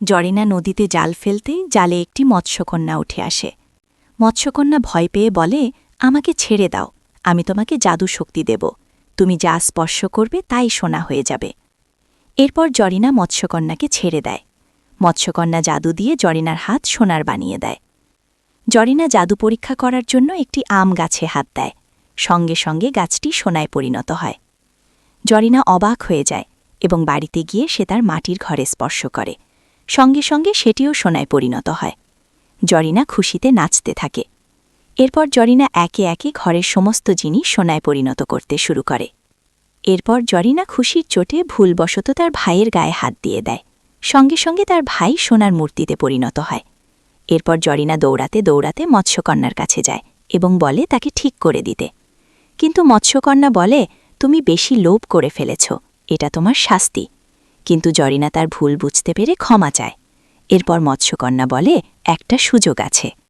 জরিনা নদীতে জাল ফেলতেই জালে একটি মৎস্যকন্যা উঠে আসে। মৎস্যকন্যা ভয় পেয়ে বলে, আমাকে ছেড়ে দাও, আমি তোমাকে জাদু শক্তি দেব, তুমি যা স্পর্শ করবে তাই সোনা হয়ে যাবে। এরপর জরিনা মৎস্যকন্যাকে ছেড়ে দেয়। মৎস্যকন্যা জাদু দিয়ে জরিনার হাত সোনার বানিয়ে দেয়। জরিনা জাদু পরীক্ষা করার জন্য একটি আম গাছে হাত দেয়। সঙ্গে সঙ্গে গাছটি সোনায় পরিণত হয়। জরিনা অবাক হয়ে যায় এবং বাড়িতে গিয়ে সে তার মাটির ঘরে স্পর্শ করে। সঙ্গে সঙ্গে সেটিও সোনায় পরিণত হয়। জরিনা খুশিতে নাচতে থাকে। এরপর জরিনা একে একে ঘরের সমস্ত জিনিস সোনায় পরিণত করতে শুরু করে। এরপর জরিনা খুশির চোটে ভুলবশত তার ভাইয়ের গায়ে হাত দিয়ে দেয়। সঙ্গে সঙ্গে তার ভাই সোনার মূর্তিতে পরিণত হয়। এরপর জরিনা দৌড়াতে দৌড়াতে মৎস্যকন্যার কাছে যায় এবং বলে তাকে ঠিক করে দিতে। কিন্তু মৎস্যকন্যা বলে, তুমি বেশি লোভ করে ফেলেছ, এটা তোমার শাস্তি। কিন্তু জরিনা তার ভুল বুঝতে পেরে ক্ষমা চায়। এরপর মৎস্যকন্যা বলে, একটা সুযোগ আছে।